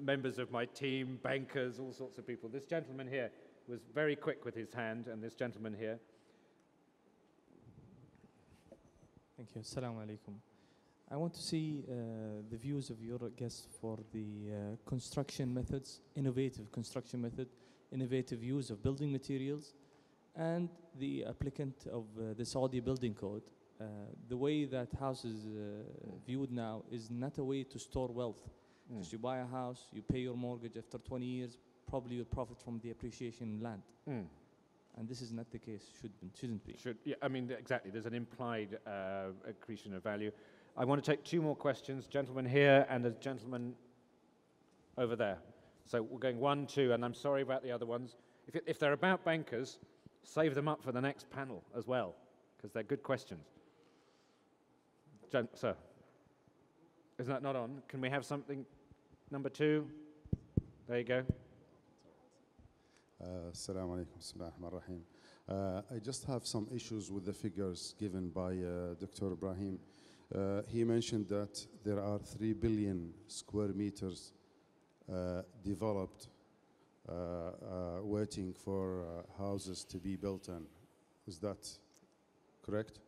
[SPEAKER 1] members of my team, bankers, all sorts of people. This gentleman here was very quick with his hand, and this gentleman here.
[SPEAKER 7] Thank you. Assalamu alaikum. I want to see the views of your guests for the construction methods, innovative construction method, innovative use of building materials, and the applicant of the Saudi building code. The way that house is viewed now is not a way to store wealth. Because you buy a house, you pay your mortgage after 20 years, probably you'll profit from the appreciation in land. And this is not the case, shouldn't be.
[SPEAKER 1] Yeah, I mean, exactly. There's an implied accretion of value. I want to take two more questions. Gentleman here and a gentleman over there. So we're going 1, 2, and I'm sorry about the other ones. If they're about bankers, save them up for the next panel as well, because they're good questions. Sir, is that not on? Can we have something? Number 2. There you go.
[SPEAKER 8] Assalamu alaikum, bismillahir-rahmanir-rahim. I just have some issues with the figures given by Dr. Ibrahim. He mentioned that there are 3 billion square meters developed, waiting for houses to be built in. Is that correct?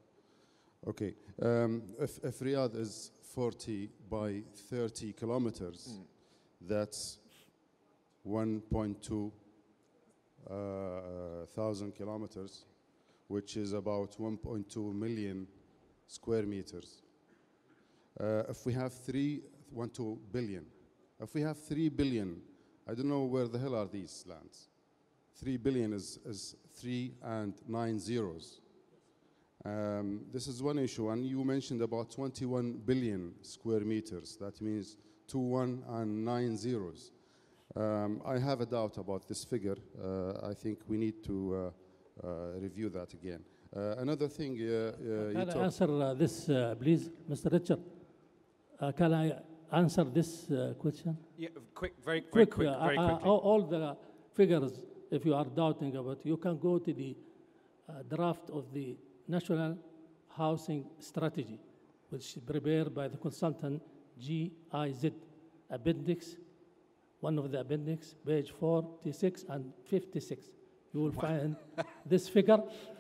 [SPEAKER 8] Okay. If Riyadh is 40 by 30 kilometers, that's 1.2 thousand kilometers, which is about 1.2 million square meters. If we have 1.2 billion, if we have 3 billion, I don't know where the hell are these lands. 3 billion is 3 and 9 zeros. This is one issue, and you mentioned about 21 billion square meters. That means 2 1 and 9 zeros. I have a doubt about this figure. I think we need to review that again. Another thing,
[SPEAKER 4] can I answer this, please, Mr. Richard? Can I answer this question?
[SPEAKER 1] Yeah, very quick. Very quickly.
[SPEAKER 4] All the figures, if you are doubting about, you can go to the draft of the National Housing Strategy, which is prepared by the consultant GIZ, appendix. One of the appendix, page 46 and 56. You will find this figure,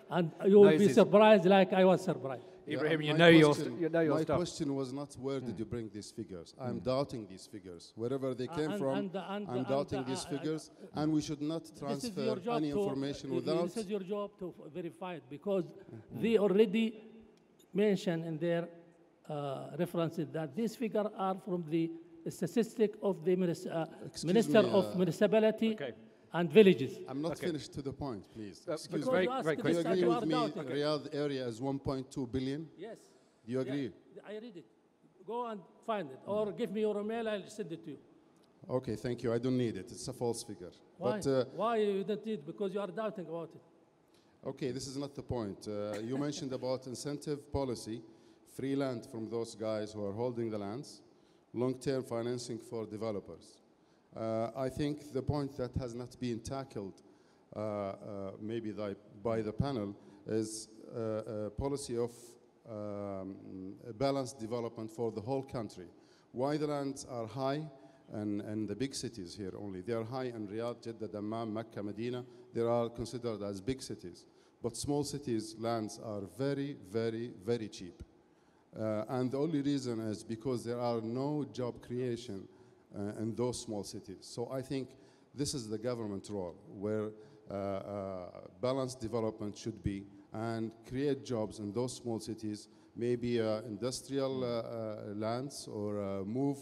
[SPEAKER 4] and you will be surprised like I was surprised.
[SPEAKER 1] Ibrahim,
[SPEAKER 8] my
[SPEAKER 1] you know your
[SPEAKER 8] my
[SPEAKER 1] stuff.
[SPEAKER 8] question was not where did you bring these figures. I'm doubting these figures. Wherever they came from, I'm doubting these figures, and we should not transfer any information without...
[SPEAKER 4] This is your job to verify it, because they already mentioned in their references that these figures are from the statistic of the Minister of Municipality and Villages.
[SPEAKER 8] I'm not finished to the point, please.
[SPEAKER 1] Excuse me. Very
[SPEAKER 8] Do you
[SPEAKER 1] quick.
[SPEAKER 8] agree with me Riyadh area is 1.2 billion?
[SPEAKER 4] Yes.
[SPEAKER 8] Do you agree?
[SPEAKER 4] Yeah, I read it. Go and find it, or give me your email, I'll send it to you.
[SPEAKER 8] Okay, thank you. I don't need it. It's a false figure.
[SPEAKER 4] Why?
[SPEAKER 8] But,
[SPEAKER 4] Why you don't need it? Because you are doubting about it.
[SPEAKER 8] okay, this is not the point. You mentioned about incentive policy, free land from those guys who are holding the lands, long-term financing for developers. I think the point that has not been tackled maybe by the panel is a policy of balanced development for the whole country. Why the lands are high and the big cities here only. They are high in Riyadh, Jeddah, Dammam, Mecca, Medina. They are considered as big cities. But small cities' lands are very, very, very cheap. And the only reason is because there are no job creation in those small cities. So I think this is the government role, where balanced development should be, and create jobs in those small cities, maybe industrial lands, or move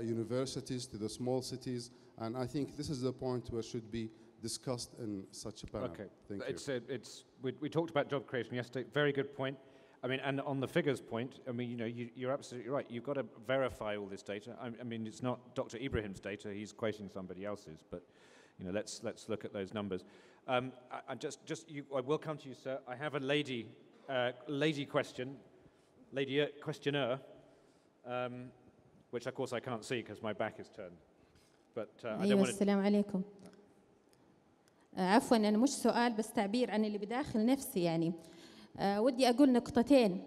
[SPEAKER 8] universities to the small cities. And I think this is the point where should be discussed in such a panel.
[SPEAKER 1] Okay.
[SPEAKER 8] Thank you.
[SPEAKER 1] We talked about job creation yesterday. Very good point. I mean, and on the figures point, I mean, you know, you're absolutely right. You've got to verify all this data. I mean, it's not Dr. Ibrahim's data. He's quoting somebody else's. But, you know, let's look at those numbers. I will come to you, sir. I have a lady questioner, which of course I can't see because my back is turned. But I don't want to...
[SPEAKER 9] السلام عليكم. عفوا أنا مش سؤال بس تعبير عن اللي بداخل نفسي يعني. ودي أقول نقطتين.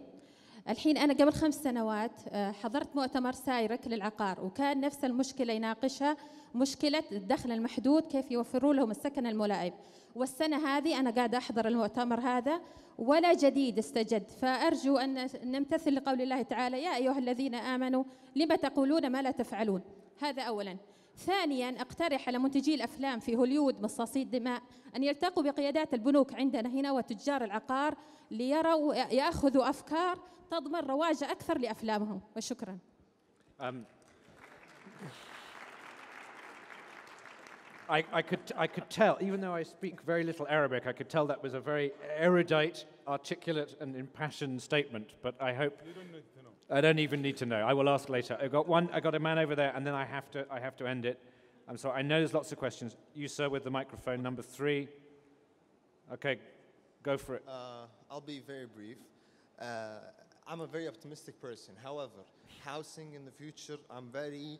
[SPEAKER 9] الحين أنا قبل 5 سنوات حضرت مؤتمر سايرك للعقار، وكان نفس المشكلة يناقشها، مشكلة الدخل المحدود كيف يوفروا لهم السكن الملائم. والسنة هذه أنا قاعدة أحضر المؤتمر هذا ولا جديد استجد، فأرجو أن نمتثل لقول الله تعالى: يا أيها الذين آمنوا لما تقولون ما لا تفعلون. هذا أولاً. ثانياً أقترح على منتجي الأفلام في هوليوود مصاصي الدماء أن يلتقوا بقيادات البنوك عندنا هنا وتجار العقار ليروا يأخذوا أفكار تضمن رواج أكثر لأفلامهم. وشكراً.
[SPEAKER 1] I could tell, even though I speak very little Arabic, I could tell that was a very erudite, articulate, and impassioned statement. But I hope you don't need to know. I don't even need to know. I will ask later. I got a man over there, and then I have to end it. I'm sorry. I know there's lots of questions. You, sir, with the microphone, number 3. Okay, go for it.
[SPEAKER 10] I'll be very brief. I'm a very optimistic person. However, housing in the future, I'm very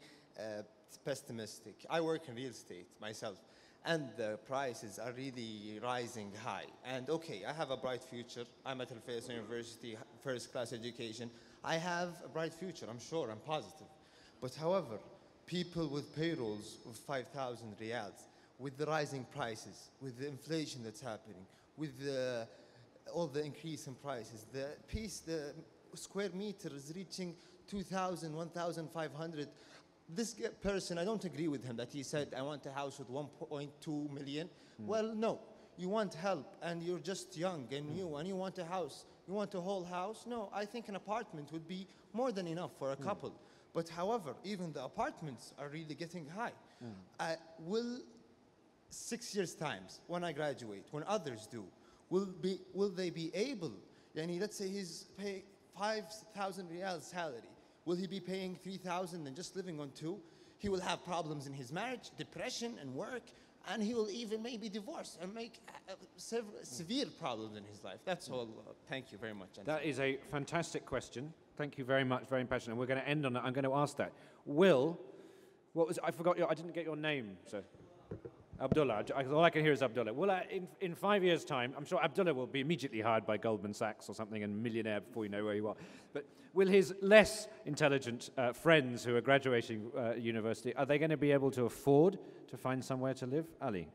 [SPEAKER 10] pessimistic. I work in real estate myself, and the prices are really rising high. And okay, I have a bright future. I'm at Al-Faisal University, first-class education. I have a bright future, I'm sure, I'm positive. But however, people with payrolls of 5,000 riyals, with the rising prices, with the inflation that's happening, with all the increase in prices, the square meter is reaching 2,000, 1,500. This person, I don't agree with him that he said, I want a house with 1.2 million. Well, no, you want help, and you're just young and new, and you want a house. You want a whole house? No, I think an apartment would be more than enough for a couple. But however, even the apartments are really getting high. Will 6 years' times, when I graduate, when others do, will they be able, let's say he's paying 5,000 riyals salary. Will he be paying 3,000 and just living on 2? He will have problems in his marriage, depression and work, and he will even maybe divorce and make severe problems in his life. That's all. Thank you very much.
[SPEAKER 1] That is a fantastic question. Thank you very much, very passionate. And we're going to end on that. I'm going to ask that. I forgot I didn't get your name, sir. Abdullah. All I can hear is Abdullah. Well, in 5 years' time, I'm sure Abdullah will be immediately hired by Goldman Sachs or something and millionaire before you know where you are. But will his less intelligent friends who are graduating university, are they going to be able to afford to find somewhere to live? Ali.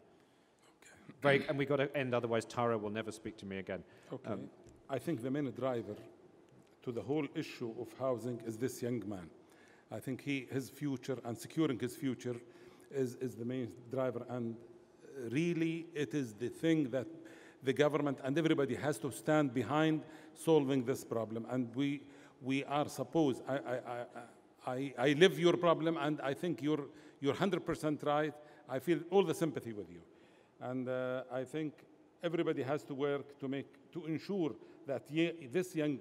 [SPEAKER 1] Okay. And we've got to end, otherwise Tara will never speak to me again.
[SPEAKER 2] Okay. I think the main driver to the whole issue of housing is this young man. I think his future and securing his future is the main driver, and really it is the thing that the government and everybody has to stand behind solving this problem. And we are supposed, I live your problem, and I think you're 100% right. I feel all the sympathy with you. And I think everybody has to work to ensure that this young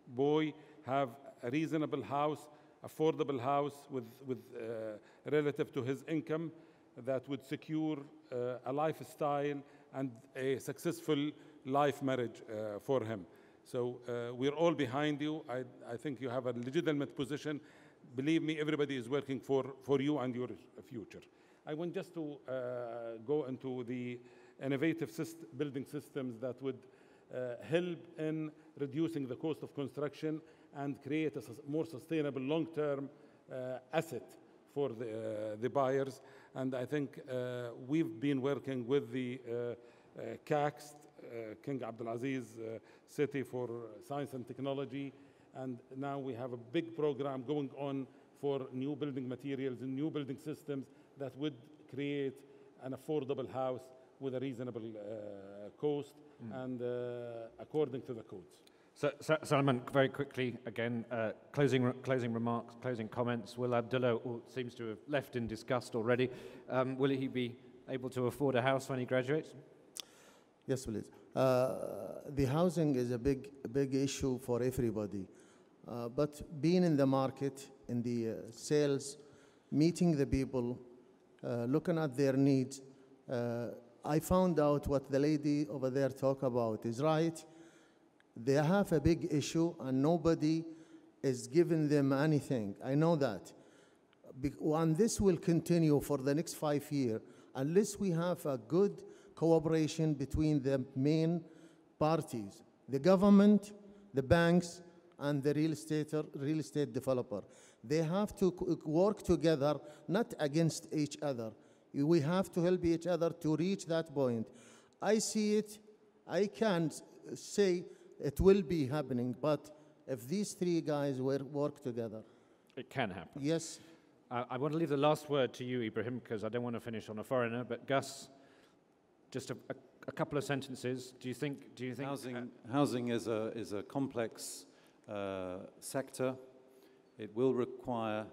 [SPEAKER 2] boy have a reasonable house, affordable house with relative to his income that would secure a lifestyle and a successful life marriage for him. So we're all behind you. I think you have a legitimate position. Believe me, everybody is working for you and your future. I want just to go into the innovative building systems that would help in reducing the cost of construction and create a more sustainable long-term asset for the buyers. And I think we've been working with the CACS, King Abdulaziz City for Science and Technology, and now we have a big program going on for new building materials and new building systems that would create an affordable house with a reasonable cost and according to the codes.
[SPEAKER 1] So, Salman, very quickly again, closing remarks, closing comments. Will Abdullah seems to have left in disgust already. Will he be able to afford a house when he graduates?
[SPEAKER 3] Yes, please. The housing is a big issue for everybody. But being in the market, in the sales, meeting the people, looking at their needs, I found out what the lady over there talked about is right. They have a big issue and nobody is giving them anything. I know that. And this will continue for the next 5 years unless we have a good cooperation between the main parties, the government, the banks, and the real estate developer. They have to work together, not against each other. We have to help each other to reach that point. I see it. I can't say it will be happening, but if these three guys work together,
[SPEAKER 1] it can happen.
[SPEAKER 3] Yes.
[SPEAKER 1] I want to leave the last word to you, Ibrahim, because I don't want to finish on a foreigner. But Gus, just a couple of sentences. Do you think
[SPEAKER 5] housing is a complex sector? It will require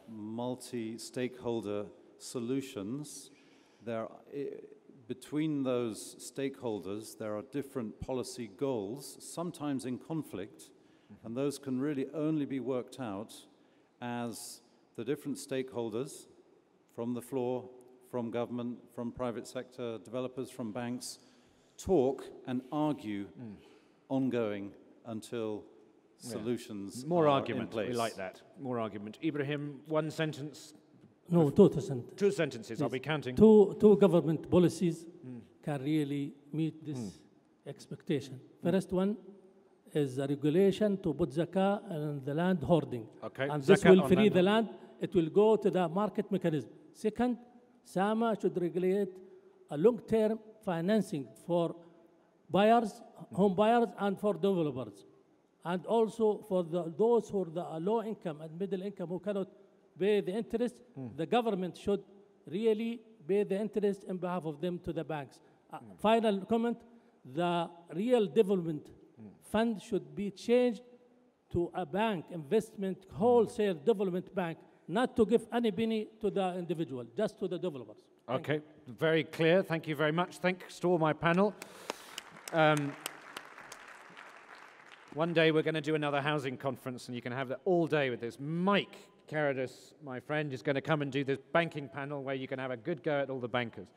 [SPEAKER 5] multi-stakeholder solutions. Between those stakeholders, there are different policy goals, sometimes in conflict, and those can really only be worked out as the different stakeholders from the floor, from government, from private sector, developers, from banks, talk and argue ongoing until solutions
[SPEAKER 1] more
[SPEAKER 5] are
[SPEAKER 1] argument.
[SPEAKER 5] in place.
[SPEAKER 1] We like that. More argument. Ibrahim, one sentence.
[SPEAKER 4] No, 2%.
[SPEAKER 1] 2 sentences. I'll be counting.
[SPEAKER 4] Two government policies can really meet this expectation. First one is a regulation to put zakah on the land hoarding.
[SPEAKER 1] Okay.
[SPEAKER 4] And this will free the land. It will go to the market mechanism. Second, SAMA should regulate a long-term financing for buyers, home buyers, and for developers. And also for those who are low income and middle income who cannot pay the interest, the government should really pay the interest on behalf of them to the banks. Final comment, the real development fund should be changed to a bank, investment, wholesale development bank, not to give any penny to the individual, just to the developers.
[SPEAKER 1] Okay, very clear. Thank you very much. Thanks to all my panel. One day we're going to do another housing conference, and you can have that all day with this. Mike Caradus, my friend, is going to come and do this banking panel where you can have a good go at all the bankers.